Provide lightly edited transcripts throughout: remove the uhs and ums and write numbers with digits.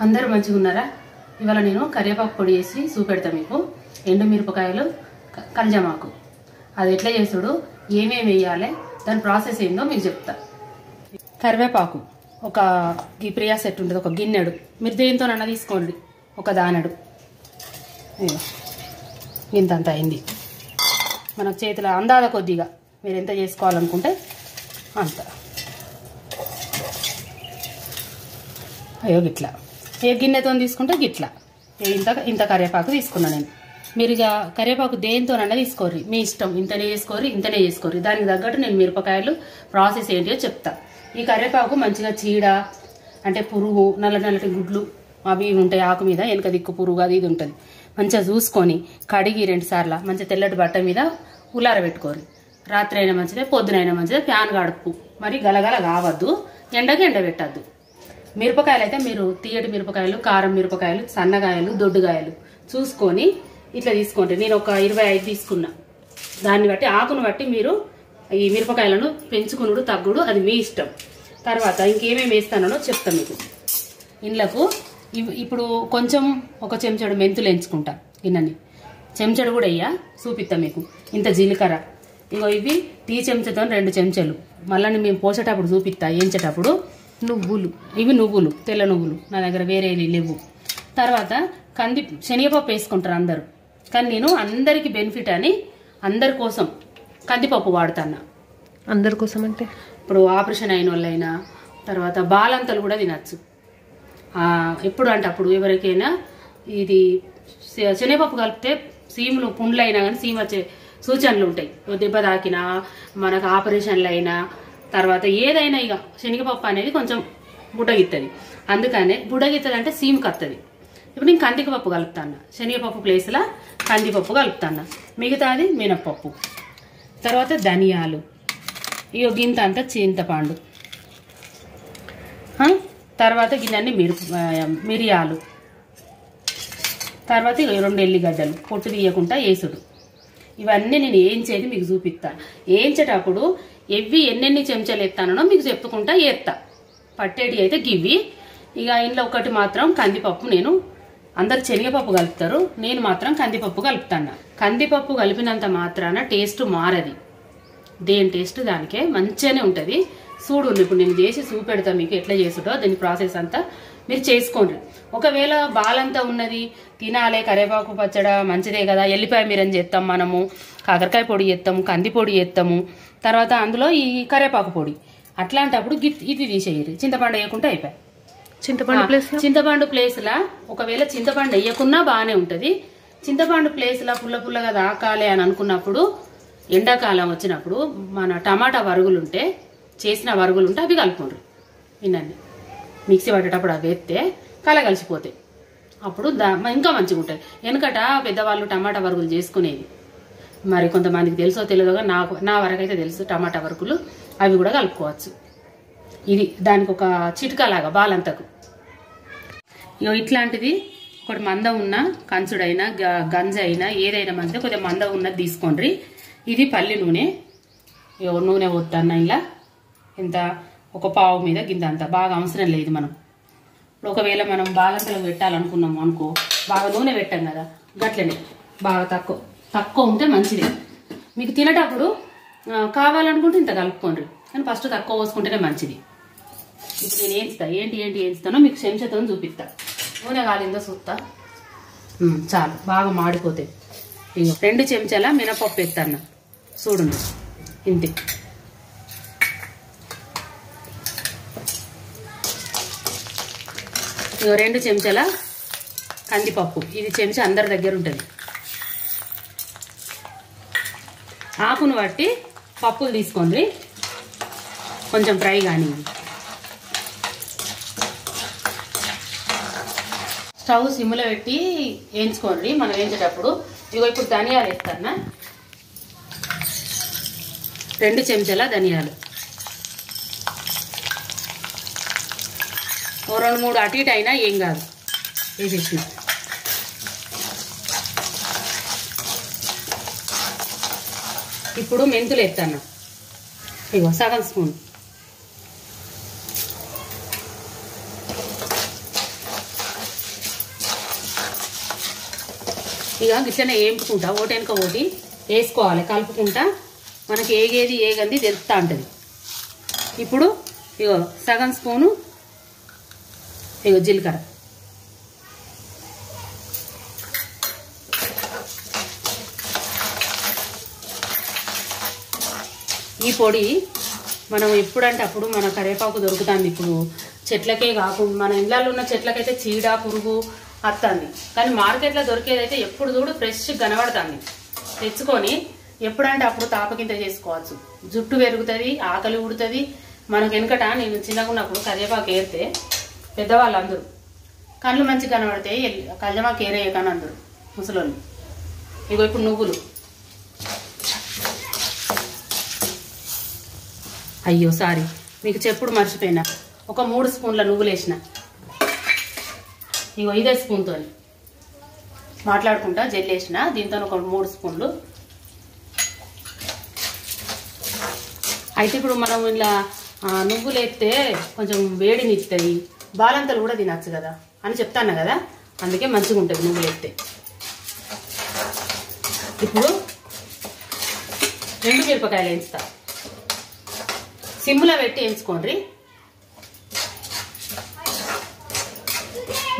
అందరూ మంచిగా ఉన్నారా? ఇవాళ నేను కరివేపాకు పొడి చేసి చూపెడతా మీకు. ఎండు మిరపకాయలు, కల్జమాకు అది ఎట్లా చేసుడు, ఏమేమి వేయాలి, దాని ప్రాసెస్ ఏందో మీకు చెప్తా. కరివేపాకు ఒక ఈ ప్రియా సెట్ ఉంటుంది, ఒక గిన్నెడు. మీరు దేనితోనన్నా తీసుకోండి, ఒక దానెడు. ఇంతంత అయింది. మనకు చేతిలో అందాల కొద్దిగా మీరు ఎంత చేసుకోవాలనుకుంటే అంత. అయ్యో గిట్లా ఏ గిన్నెతో తీసుకుంటే గిట్లా ఇంత కరివేపాకు తీసుకున్నా నేను. మీరు ఇక కరివేపాకు దేనితోనన్నా తీసుకోర్రి, మీ ఇష్టం. ఇంతనే చేసుకోర్రి. దానికి తగ్గట్టు నేను మిరపకాయలు ప్రాసెస్ ఏంటియో చెప్తా. ఈ కరివేపాకు మంచిగా చీడ అంటే పురుగు, నల్లటి గుడ్లు అవి ఉంటాయి ఆకు మీద, వెనక దిక్కు పురుగు అది ఇది ఉంటుంది. మంచిగా చూసుకొని కడిగి 2 సార్లు మంచిగా తెల్లటి బట్ట మీద ఉలారబెట్టుకోరు. రాత్రి అయినా మంచిదే, పొద్దునైనా మంచిదే. ప్యాన్ గడుపు మరి గలగల కావద్దు, ఎండకి ఎండబెట్టద్దు. మిరపకాయలు అయితే మీరు తీయటి మిరపకాయలు, కారం మిరపకాయలు, సన్నగాయలు, దొడ్డుగాయలు చూసుకొని ఇట్లా తీసుకోండి. నేను ఒక 25 తీసుకున్నా. దాన్ని బట్టి ఆకును బట్టి మీరు ఈ మిరపకాయలను పెంచుకునుడు తగ్గుడు అది మీ ఇష్టం. తర్వాత ఇంకేమేమి వేస్తానో చెప్తా మీకు. ఇండ్లకు ఇప్పుడు కొంచెం ఒక చెంచాడు మెంతులు ఎంచుకుంటా, గిన్నెని చెంచాడు కూడా అయ్యా చూపిస్తా మీకు. ఇంత జీలకర్ర, ఇగో ఇవి టీ చెంచాతో 2 చెంచాలు. మళ్ళీ మేము పోసేటప్పుడు చూపిస్తా ఎంచేటప్పుడు. నువ్వులు, ఇవి నువ్వులు, తెల్ల నువ్వులు, నా దగ్గర వేరే లేవు. తర్వాత శనగపప్పు వేసుకుంటారు అందరు, కానీ నేను అందరికి బెనిఫిట్ అని అందరి కోసం కందిపప్పు వాడుతాను. అందరి కోసం అంటే ఇప్పుడు ఆపరేషన్ అయిన వాళ్ళైనా, తర్వాత బాలంతలు కూడా తినచ్చు. ఎప్పుడు అంటే అప్పుడు ఎవరికైనా ఇది శనగపప్పు కలిపితే సీములు పుండ్లు అయినా కానీ సీమ వచ్చే సూచనలు ఉంటాయి. దెబ్బ తాకినా, మనకు ఆపరేషన్లు అయినా, తర్వాత ఏదైనా ఇక శనగపప్పు అనేది కొంచెం బుడగిస్తుంది. అందుకనే బుడగిస్తుంది అంటే సీమ్ కత్తది. ఇప్పుడు నేను కందిపప్పు కలుపుతాను, శనగపప్పు ప్లేస్లో కందిపప్పు కలుపుతాను. మిగతాది మినప్పప్పు, తర్వాత ధనియాలు, ఇగో గింత అంతా చింతపండు, తర్వాత గిన్నెన్ని మిరియాలు, తర్వాత 2 ఎల్లిగడ్డలు పొట్టు తీయకుండా వేసుడు. ఇవన్నీ నేను ఏంచేది మీకు చూపిస్తాను. ఏంచేటప్పుడు ఎన్నెన్ని చెంచాలు ఎత్తానో మీకు చెప్పుకుంటా ఏత్తా. పట్టేటి అయితే గివ్వి. ఇక ఇంట్లో ఒకటి మాత్రం కందిపప్పు. నేను అందరు శనగపప్పు కలుపుతారు, నేను మాత్రం కందిపప్పు కలుపుతాను. కందిపప్పు కలిపినంత మాత్రాన టేస్ట్ మారది. దేని టేస్ట్ దానికే మంచిగానే ఉంటుంది. చూడండి, ఇప్పుడు నేను చేసి చూపెడతా మీకు ఎట్లా చేసుడో. దీని ప్రాసెస్ అంతా మీరు చేసుకోండి. ఒకవేళ బాలంతా ఉన్నది తినాలే, కరివేపాకు పచ్చడి మంచిదే కదా, ఎల్లిపాయ మీరని చేస్తాం మనము, కాకరకాయ పొడి చేస్తాము, కంది పొడి చేస్తాము, తర్వాత అందులో ఈ కరివేపాకు పొడి. అట్లాంటప్పుడు ఇది తీసేయరు, చింతపండు వేయకుండా అయిపోయి. చింతపండు ప్లేస్లా ఒకవేళ చింతపండు వేయకున్నా బాగానే ఉంటుంది. చింతపండు ప్లేస్లా పుల్లగా తాకాలి అని అనుకున్నప్పుడు, ఎండాకాలం వచ్చినప్పుడు మన టమాటా వరుగులుంటే, చేసిన వరుగులుంటే అవి కలుపుకోండి. వినండి, మిక్సీ పట్టేటప్పుడు అవి వేస్తే కలగలిసిపోతాయి. అప్పుడు ఇంకా మంచిగా ఉంటుంది. వెనకట పెద్దవాళ్ళు టమాటా వరుగులు చేసుకునేది. మరి కొంతమందికి తెలుసో తెలియదో, నా వరకైతే తెలుసు టమాటా వరకులు అవి కూడా కలుపుకోవచ్చు. ఇది దానికి ఒక చిట్కాలాగా బాలంతకు. ఇట్లాంటిది ఒకటి మందం ఉన్న కంచుడైనా గంజ అయినా ఏదైనా మంచిగా కొద్దిగా మందం ఉన్నది తీసుకోండి. ఇది పల్లి నూనె. నూనె పోతాను ఇలా, ఇంత ఒక పావు మీద గింత అంత, బాగా అవసరం లేదు. మనం ఇప్పుడు ఒకవేళ మనం బాలంతలకు పెట్టాలనుకున్నాము అనుకో, బాగా నూనె పెట్టాం కదా, గట్లనే బాగా తక్కువ ఉంటే మంచిది. మీకు తినేటప్పుడు కావాలనుకుంటే ఇంత కలుపుకోండి, కానీ ఫస్ట్ తక్కువ పోసుకుంటేనే మంచిది. ఇప్పుడు నేను ఏంచుతానో మీకు చెంచాతో చూపిస్తా. నూనె కాలిందో చూస్తా. చాలు, బాగా మాడిపోతాయి. 2 చెంచాల మినపప్పు ఎత్తాను, చూడండి ఇంతే. ఇగో 2 చెంచాల కందిపప్పు. ఇది చెంచా అందరి దగ్గర ఉంటుంది. ఆకును బట్టి పప్పులు తీసుకోండి, కొంచెం ఫ్రై కానీ. స్టవ్ సిమ్లో పెట్టి వేయించుకోండి మనం వేయించేటప్పుడు. ఇగో ఇప్పుడు ధనియాలు వేస్తాను, 2 చెంచాల ధనియాలు. 2-3 అటు ఇటు అయినా ఏం కాదు, వేసేసిన. ఇప్పుడు మెంతులు వేస్తాను, ఇగో సగం స్పూన్. ఇక గిట్లనే వేపుకుంటా ఓటెనక ఓటి వేసుకోవాలి, కలుపుకుంటా మనకి ఏగంది తెలుస్తూ ఉంటుంది. ఇప్పుడు ఇగో సగం స్పూను ఇగో జీలకర్ర, ఈ పొడి మనం ఎప్పుడంటే అప్పుడు మన కరివేపాకు దొరుకుతుంది. ఇప్పుడు చెట్లకే కాకుండా మన ఇళ్ళల్లో ఉన్న చెట్లకైతే చీడ పురుగు వస్తుంది, కానీ మార్కెట్లో దొరికేదైతే ఎప్పుడు చూడు ఫ్రెష్ కనబడుతుంది. తెచ్చుకొని ఎప్పుడంటే అప్పుడు తాపకింత చేసుకోవచ్చు. జుట్టు పెరుగుతుంది, ఆకలి ఉడుతుంది. మనకు వెనకట నేను చిన్నగా ఉన్నప్పుడు కరివేపాకు ఏరితే పెద్దవాళ్ళు అందరూ కళ్ళు మంచిగా కనబడతాయి, కళ్ళమాకు ఏరేయ కానీ అందరూ ముసలోళ్ళు. ఇగో ఇప్పుడు నువ్వులు, అయ్యో సారీ మీకు చెప్పుడు మర్చిపోయినా, ఒక 3 స్పూన్ల నువ్వులు వేసిన. ఇగో ఇదే స్పూన్తో మాట్లాడుకుంటా జల్లేసిన, దీంతో ఒక 3 స్పూన్లు. అయితే ఇప్పుడు మనం ఇలా నువ్వులు వేస్తే కొంచెం వేడిని ఇస్తుంది, బాలంతలు కూడా తినచ్చు కదా అని చెప్తాను కదా, అందుకే మంచిగా ఉంటుంది నువ్వులు వేస్తే. ఇప్పుడు 2 మిరపకాయలు వేస్తా, సిమ్లో పెట్టి వేయించుకోండి.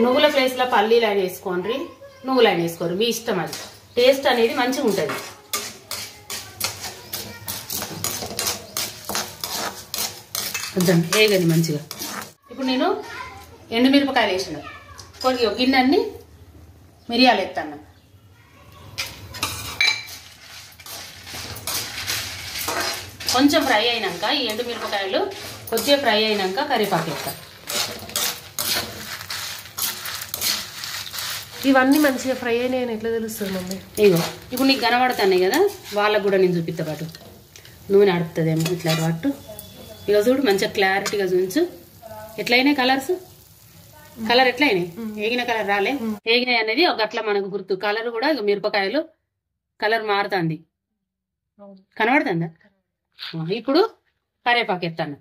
నువ్వుల ప్లేస్లో పల్లీలు అయినా వేసుకోండి, నువ్వులు అయినా వేసుకోండి, మీ ఇష్టం. అది టేస్ట్ అనేది మంచిగా ఉంటుంది. కొంచెం వేగని మంచిగా. ఇప్పుడు నేను ఎండుమిరపకాయలు వేసిన, కొద్దిగా గిన్నె మిరియాలు ఎత్తాను. కొంచెం ఫ్రై అయినాక ఈ ఎండుమిరపకాయలు కొద్దిగా ఫ్రై అయినాక కరివేపాకు వేస్తా. ఇవన్నీ మంచిగా ఫ్రై అయినాయని ఎట్లా తెలుస్తుంది మమ్మీ? ఇగో ఇప్పుడు నీకు కనబడుతున్నాయి కదా, వాళ్ళకు కూడా నేను చూపిస్తా పాటు. నూనె ఆడుతుందేమో ఇట్లా పట్టు. ఇక చూడు మంచిగా క్లారిటీగా చూపించు. ఎట్లయినాయి కలర్స్, కలర్ ఎట్లయినాయి? ఏగిన కలర్ రాలే, ఏగినాయి అనేది ఒక అట్లా మనకు గుర్తు. కలర్ కూడా ఇక మిరపకాయలు కలర్ మారుతుంది, కనబడుతుందా? ఇప్పుడు కరివేపాకు ఎత్తాను.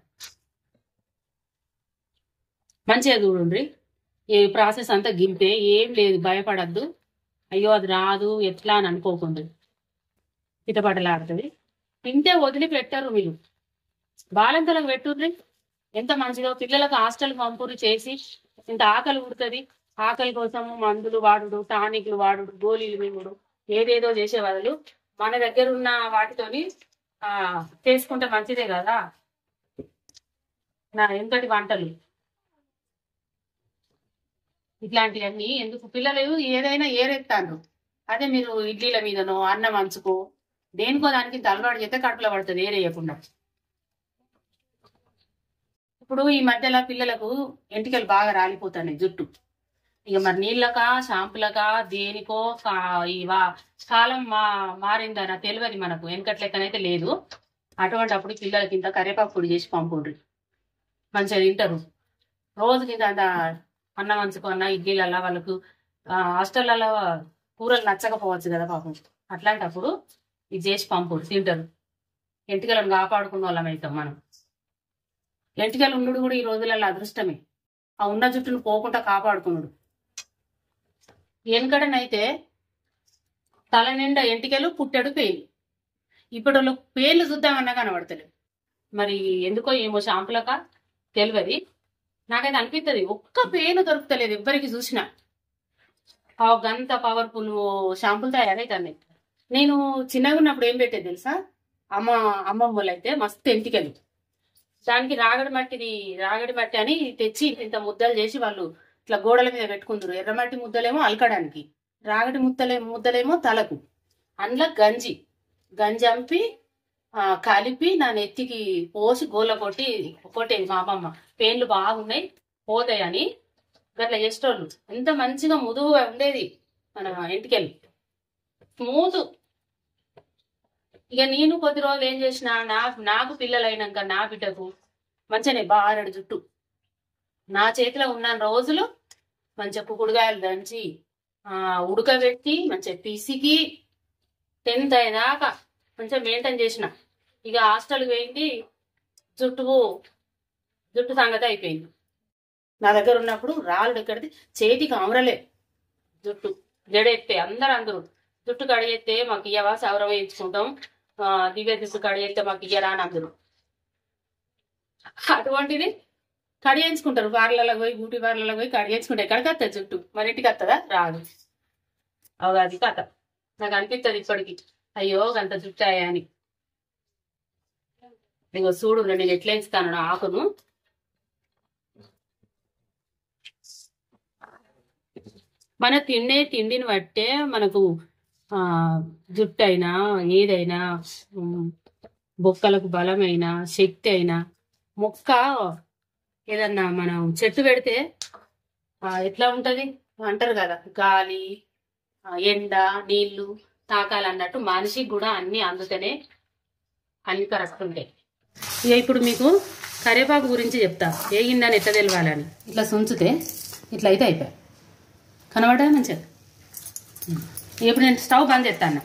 మంచిగా చూడండి, ఈ ప్రాసెస్ అంతా గింపే, ఏం లేదు, భయపడద్దు. అయ్యో అది రాదు ఎట్లా అని అనుకోకుండా, పిటపటలాడుతుంది. తింటే వదిలి పెట్టరు మీరు, బాలంతలకు పెట్టుర్రి. ఎంత మంచిదో పిల్లలకు హాస్టల్ పంపురు చేసి. ఇంత ఆకలి ఉడుతుంది, ఆకలి కోసం మందులు వాడుడు, టానిక్లు వాడుడు, గోళీలు మింగుడు, ఏదేదో చేసే బదులు మన దగ్గర ఉన్న వాటితోని చేసుకుంటే మంచిదే కదా. నా ఎంతటి వంటలు ఇట్లాంటివన్నీ ఎందుకు, పిల్లలు ఏదైనా ఏరెత్తాను. అదే మీరు ఇడ్లీల మీదనో అన్నం మంచుకో దేనికో దానికి అలవాటు చేస్తే కడుపులో పడుతుంది ఏరేయకుండా. ఇప్పుడు ఈ మధ్యలో పిల్లలకు ఎంటికలు బాగా రాలిపోతున్నాయి, జుట్టు. ఇక మరి నీళ్ళకా షాంపులకా దేనికో ఈ కాలం మారిందన తెలియదు మనకు, వెనకట్ లెక్కనైతే లేదు. అటువంటి అప్పుడు పిల్లలకి ఇంత కరివేపాకు పొడి చేసి పంపుండ్రి, మంచిగా తింటారు. రోజుకి ఇంత అన్నం మంచుకున్న ఇడ్లీలల్లా వాళ్ళకు హాస్టళ్లలో కూరలు నచ్చకపోవచ్చు కదా పాపం. అట్లాంటప్పుడు ఇది చేసి పంపుడు తింటారు. ఎంటికలను కాపాడుకున్న వాళ్ళం అవుతాం మనం. ఎంటికలు ఉండు కూడా ఈ రోజులలో అదృష్టమే, ఆ ఉన్న జుట్టును పోకుండా కాపాడుకున్నాడు. వెనకడనైతే తల నిండా ఎంటికలు, పుట్టెడు పేలు. ఇప్పుడు పేర్లు చూద్దామన్నా కనబడతలేదు. మరి ఎందుకో ఏమో షాంపులక తెలియదు. నాకైతే అనిపిస్తుంది ఒక్క పేను దొరుకుతలేదు ఎవ్వరికి చూసినా. గంత పవర్ఫుల్ షాంపులు తయారైతాయి. నేను చిన్నగా ఉన్నప్పుడు ఏం పెట్టేది తెలుసా, అమ్మమ్మలు అయితే మస్తు ఎంటికలు, దానికి రాగడి మట్టి అని తెచ్చి ఇంత ముద్దలు చేసి వాళ్ళు ఇట్లా గోడల మీద పెట్టుకుందరు. ఎర్రమట్టి ముద్దలేమో అలకడానికి, రాగడి ముద్దలేమో తలకు. అందులో గంజి అంపి కలిపి నా నెత్తికి పోసి గోళ్ళ కొట్టేది మా అమ్మమ్మ. పేన్లు బాగున్నాయి పోతాయని గట్లా చేసేటోళ్ళు. ఎంత మంచిగా ముదువుగా ఉండేది మన ఎంటికెళ్ళి, స్మూత్. ఇక నేను కొద్ది రోజులు ఏం చేసిన, నాకు పిల్లలైనాక నా బిడ్డకు మంచిగానే బారెడు జుట్టు. నా చేతిలో ఉన్న రోజులు మంచిగా కుకుడుగాయలు దంచి ఉడకబెట్టి మంచిగా పిసికి 10th అయ్యేదాకా మంచిగా మెయింటైన్ చేసిన. ఇక హాస్టల్కి పోయింది, జుట్టు సంగతి అయిపోయింది. నా దగ్గర ఉన్నప్పుడు రాళ్ళు ఎక్కడిది చేతికి అమరలే జుట్టు. జడెత్తే అందరూ జుట్టు కడిగెత్తే మాకు ఇయ్యవా సౌరం వేయించుకుంటాం, దివ్య జుట్టు కడిగెత్తే మాకు ఇయ్యరా అని అందరూ. అటువంటిది కడిగించుకుంటారు, పార్లర్లకు పోయి బ్యూటీ పార్లర్లకు పోయి కడిగించుకుంటే ఎక్కడికి వస్తుంది జుట్టు, మన ఇంటికి వస్తుందా? రాదు. అది కథ. నాకు అనిపిస్తుంది ఇప్పటికి, అయ్యో అంత జుట్టు అయ్యా అని. ఇంకో చూడు నేను ఎట్లా ఇస్తాను ఆకును. మన తిండిని బట్టే మనకు జుట్టు అయినా ఏదైనా, బొక్కలకు బలమైనా శక్తి అయినా, మొక్క ఏదన్నా మనం చెట్టు పెడితే ఎట్లా ఉంటది అంటారు కదా, గాలి ఎండ నీళ్లు తాకాలన్నట్టు మనిషికి కూడా అన్ని అందుతనే అన్ని కరెక్ట్ ఉంటాయి. ఇక ఇప్పుడు మీకు కరివేపాకు గురించి చెప్తా, వేగిందని ఎట్లా తెలవాలని. ఇట్లా సుంచితే ఇట్లా అయితే అయిపోయి కనబడా మంచిగా. ఇప్పుడు నేను స్టవ్ బంద్ చేస్తాను,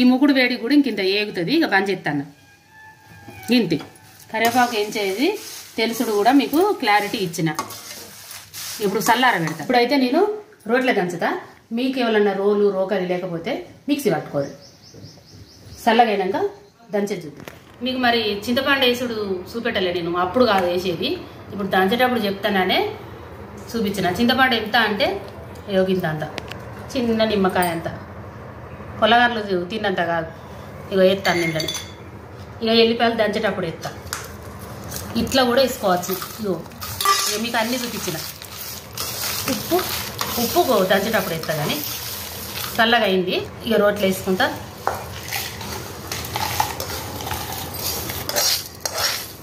ఈ ముగుడు వేడి కూడా ఇంకింత ఏగుతుంది, ఇక బంద్ చేస్తాను. ఇంటి కరివేపాకు ఏం చేసి తెలుసుడు కూడా మీకు క్లారిటీ ఇచ్చిన. ఇప్పుడు చల్లార పెడతా. ఇప్పుడైతే నేను రోట్లో దంచుతా, మీకు ఎవరన్నా రోకలి లేకపోతే మిక్సీ పట్టుకోదు. చల్లగైనాక దంచేది చూద్దాం. మీకు మరి చింతపండు వేసుడు చూపెట్టలే నేను, అప్పుడు కాదు వేసేది, ఇప్పుడు దంచేటప్పుడు చెప్తాననే చూపించిన. చింతపండు ఎంత అంటే యోగింత అంత, చిన్న నిమ్మకాయ అంత, పొలగారులు తిన్నంత కాదు. ఇక వేస్తాను నిండని. ఇక ఎల్లిపాయలు దంచేటప్పుడు వేస్తా. ఇట్లా కూడా వేసుకోవచ్చు. ఇగో ఇక మీకు అన్నీ చూపించిన. ఉప్పు దంచేటప్పుడు వేస్తా, కానీ చల్లగా అయింది. ఇక రోట్లో వేసుకుంటా.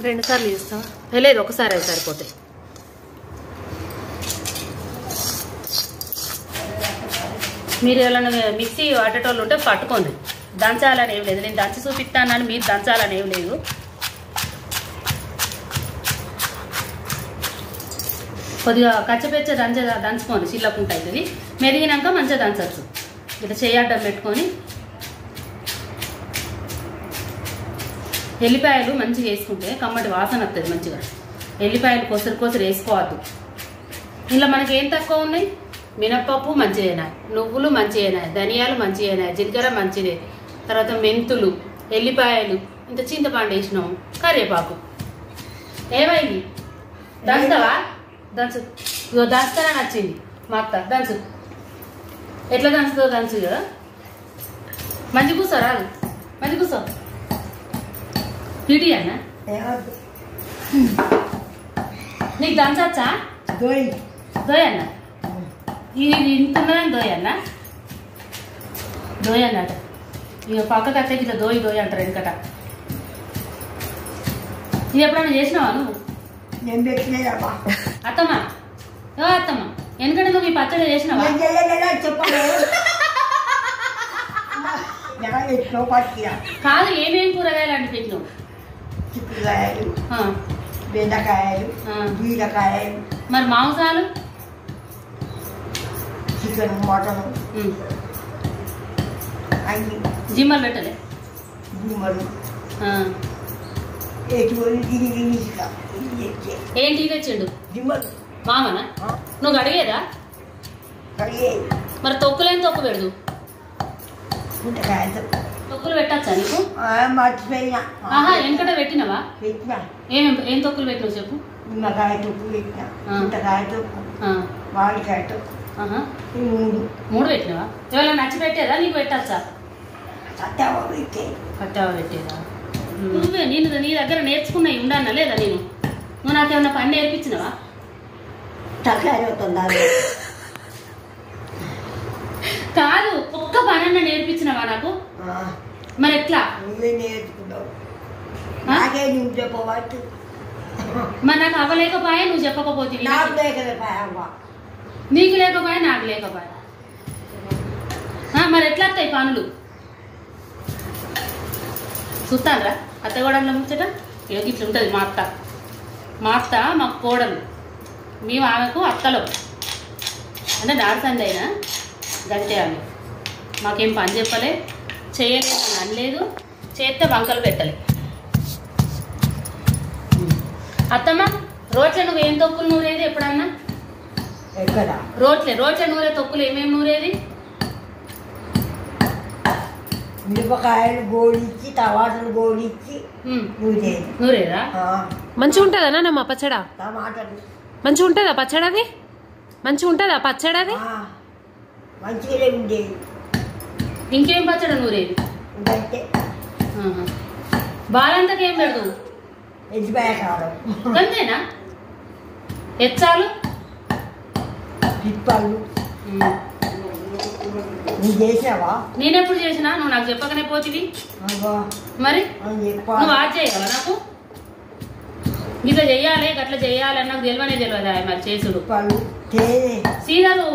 రెండుసార్లు చేస్తావా? లేదు, ఒకసారి అవి సరిపోతాయి. మీరు ఎవరైనా మిక్సీ వాటేటోళ్ళు ఉంటే పట్టుకోండి, దంచాలని ఏం లేదు. నేను దంచి చూపిస్తానని మీరు దంచాలని ఏం లేదు. కొద్దిగా కచ్చపెచ్చ దంచుకోండి, చిల్లకుంట అవుతుంది. మెరిగినాక మంచిగా దంచవచ్చు. ఇట్లా చేయడ్డం పెట్టుకొని ఎల్లిపాయలు మంచిగా వేసుకుంటే కమ్మటి వాసన వస్తుంది మంచిగా. ఎల్లిపాయలు కొసరు వేసుకోవద్దు. ఇలా మనకి ఏం తక్కువ ఉన్నాయి, మినప్పప్పు మంచిదేనా, నువ్వులు మంచిదేనా, ధనియాలు మంచిదేనా, జీలకర్ర మంచిదే, తర్వాత మెంతులు, ఎల్లిపాయలు, ఇంత చింతపండు వేసినాము, కరివేపాకు. ఏమైంది దంచుతావా? దంచు. ఇగో దంచుతానని నచ్చింది మా అత్త, దంచు. ఎట్లా దంచుతో దంచు కదా. మంచి కూర్చో రాదు, మంచి కూర్చో. పీటీ అన్న నీకు దంచచ్చా? దోయ్ అన్న ఇది ఇంతున్నదని దోయ్ అన్నట. ఇక పక్కకు అత్తే ఇట్లా దోయ్ అంటారు వెనకట. ఇది ఎప్పుడైనా చేసినావా నువ్వు? అత్తమ్మా అత్తమ్మ ఎందుకంటే నువ్వు ఈ పచ్చడి చేసినావా? కాదు, ఏమేమి కూరగాయలు అంటే పెట్టినావు? చిక్కుడుకాయలు, బెండకాయలు, బీరకాయలు, మరి మాంసాలు, చికెన్, మటన్ అన్ని. జిమ్మలు పెట్టలే? గుమ్మలు ఏంటి తెచ్చిండు? జిమ్మలు మామనా? నువ్వు అడిగేదా? మరి తొక్కులేని తొక్కు పెడదు. తొక్కులు పెట్టచ్చా నీకు? మర్చిపోయినా. ఆహా, వెనకట పెట్టినవా? పెట్టినా. ఏం తొక్కులు పెట్టినావు చెప్పు. నిమ్మకాయ తొక్కు పెట్టినా, చింతకాయ తొక్కు, మామిడికాయ తొక్కు, మూడు పెట్టినవా? ఎవరైనా నచ్చి పెట్టేదా నీకు? పెట్టచ్చా? కట్టావా పెట్టేదా? నువ్వే నేను నీ దగ్గర నేర్చుకున్నా ఉండన్నా లేదా? నువ్వు నాకేమన్నా పని నేర్పించినవా? కాదు, ఒక్క పనన్నా నేర్పించినవా నాకు? మరి ఎట్లా? నువ్వే నేర్చుకున్నావు, నాకే నువ్వు చెప్పవచ్చు. మరి నాకు అవ్వలేకపోయా, నువ్వు చెప్పకపోతే. నాకు లేకపోయా, నీకు లేకపోయా, నాకు లేకపోయా. మరి ఎట్లా వస్తాయి పనులు? చూస్తానరా అత్తగూడెంలో ముచ్చట. ఇట్లా ఉంటుంది మా అత్త మాకు కోడలు, మేము ఆమెకు అత్తలో. అంటే దాడిసంది అయినా గంటే ఆమె మాకేం పని చెప్పలే, చేయలేదు అని అనలేదు, చేస్తే వంకలు పెట్టలే. అత్తమ్మ రోడ్ల నువ్వు ఏం తొక్కులు నూరేది ఎప్పుడన్నా? ఎక్కడ రోట్లే నూరే తొక్కులు ఏమేమి నూరేది? మిరపకాయలు గోడిచ్చి టమాటాలు గోడిచ్చి నూరేదా? మంచిగా ఉంటుందా మా పచ్చడా? టమాటాలు మంచిగా ఉంటుందా పచ్చడది? మంచిగా ఉంటుందా పచ్చడది? మంచిగానే ఉండేది. ఇంకేం పచ్చడి నూరేది? ఇంకంటే బాలంతకి ఏం పెడదు? ఎజ్జిపాయకారం అంతేనా? ఎచ్చాలు పిప్పళ్ళు నువ్వు చేసావా? నేనెప్పుడు చేసినా? నువ్వు నాకు చెప్పకనే పోతివి మరి. నువ్వు ఆజ్ చేయవా నాకు? ఇట్లా చెయ్యాలి గట్లా చెయ్యాలి అని నాకు తెలియనే తెలియదా మరి చేసుడు? సీదాలు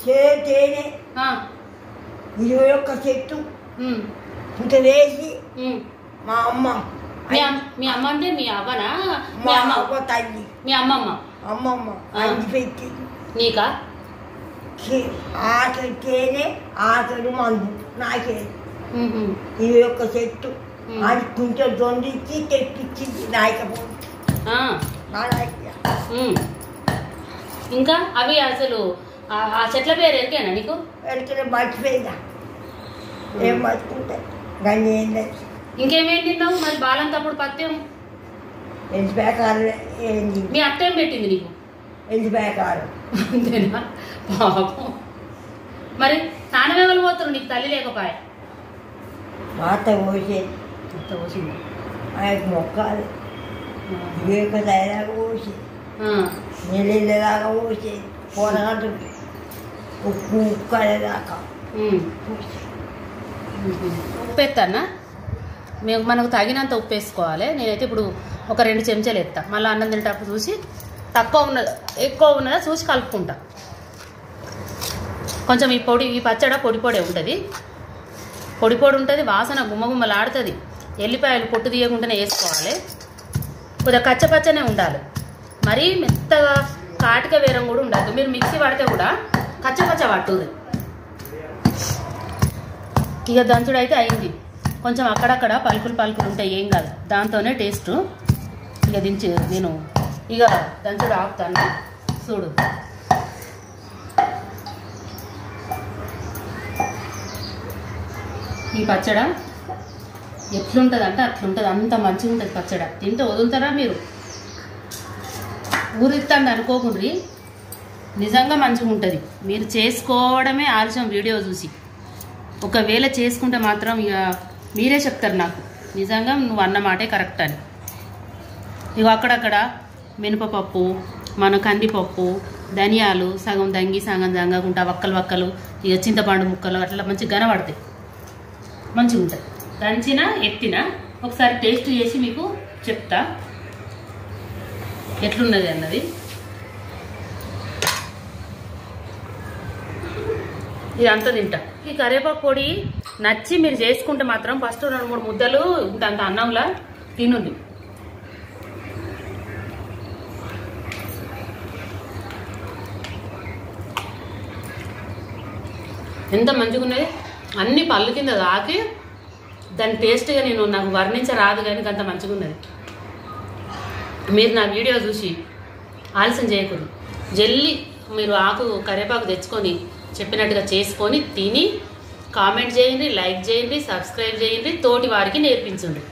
తేనె 21 చెట్టు ఇంత వేసి మా అమ్మ. మీ అమ్మ అంటే మీ అవ్వనా? మా అమ్మ తల్లి. మీ అమ్మమ్మ అంది పెట్టి నీకా? ఆకలి తేనె ఆకలి మందు నాకే 21 చెట్టు అది కొంచెం దొండిచ్చి తెప్పించింది నాయకపోతే. ఇంకా అవి అసలు ఆ చెట్ల పేరు ఎరికేనా నీకు? ఎరికనే మర్చిపోయిందా? ఏం మర్చుకుంటాయి గంజి ఏంది. ఇంకేమేం తిన్నావు మరి బాలంతప్పుడు పత్యం? ఎల్లిపాయకారు ఏంది? మీ అత్త ఏం పెట్టింది నీకు? ఎల్లిపాయకారు. అంతేనా? పాపం. మరి స్నానం ఎవరు పోతున్నారు నీకు తల్లి లేకపోయా? మా అత్త పోసేది. అత్త పోసింది. ఆయనకు మొక్కాలి వివేకదాకా పోసేది, నెలదాకా పోసేది, పోరాడు ఉప్పు ఉక్కలేదాకా ఉప్పు ఎత్తానా? మేము మనకు తగినంత ఉప్పు వేసుకోవాలి. నేనైతే ఇప్పుడు ఒక 2 చెంచాలు ఎత్తా. మళ్ళీ అన్నం తినేటప్పుడు చూసి తక్కువ ఉన్నదా ఎక్కువ ఉన్నదా చూసి కలుపుకుంటా. కొంచెం ఈ పచ్చడి పొడి ఉంటుంది. పొడి ఉంటుంది, వాసన గుమ్మగుమ్మలాడుతుంది. ఎల్లిపాయలు పొట్టు తీయకుండానే వేసుకోవాలి. కొద్దిగా కచ్చపచ్చనే ఉండాలి, మరీ మెత్తగా కాటిక వేరం కూడా ఉండదు. మీరు మిక్సీ పడితే కూడా కచ్చపచ్చ పట్టుది. ఇక దంచుడు అయితే అయింది. కొంచెం అక్కడక్కడ పలుకులు ఉంటాయి, ఏం కాదు, దాంతోనే టేస్ట్. ఇక నేను ఇక దంచుడు ఆపుతాను చూడు. ఈ పచ్చడ ఎట్లుంటుంది అంటే అట్లుంటుంది, అంత మంచిగా ఉంటుంది పచ్చడ. తింటే వదులుతారా మీరు? ఊరిస్తాండి అనుకోకుండ్రి, నిజంగా మంచిగా ఉంటుంది. మీరు చేసుకోవడమే ఆలస్యం వీడియో చూసి. ఒకవేళ చేసుకుంటే మాత్రం ఇక మీరే చెప్తారు నాకు నిజంగా నువ్వు అన్న మాటే కరెక్ట్ అని. ఇక అక్కడక్కడ మినపపప్పు, మన కందిపప్పు, ధనియాలు సగం దంగి సగం దంగకుండా వక్కలు ఇక చింతపండు ముక్కలు అట్లా మంచిగా కనబడతాయి, మంచిగా ఉంటుంది. దంచిన ఎత్తిన ఒకసారి టేస్ట్ చేసి మీకు చెప్తా ఎట్లున్నది అన్నది. ఇదంతా తింటా. ఈ కరివేపాకు పొడి నచ్చి మీరు చేసుకుంటే మాత్రం ఫస్ట్ 2-3 ముద్దలు ఇంత అన్నంలా తినుంది. ఎంత మంచిగా ఉన్నది, అన్ని పళ్ళు కింద తాకి దాని టేస్ట్గా నాకు వర్ణించరాదు, కానీ అంత మంచిగా ఉన్నది. మీరు నా వీడియో చూసి ఆలస్యం చేయకూడదు, జల్లి మీరు కరివేపాకు తెచ్చుకొని చెప్పినట్టుగా చేసుకొని తిని కామెంట్ చేయండి, లైక్ చేయండి, సబ్స్క్రైబ్ చేయండి, తోటి వారికి నేర్పించండి.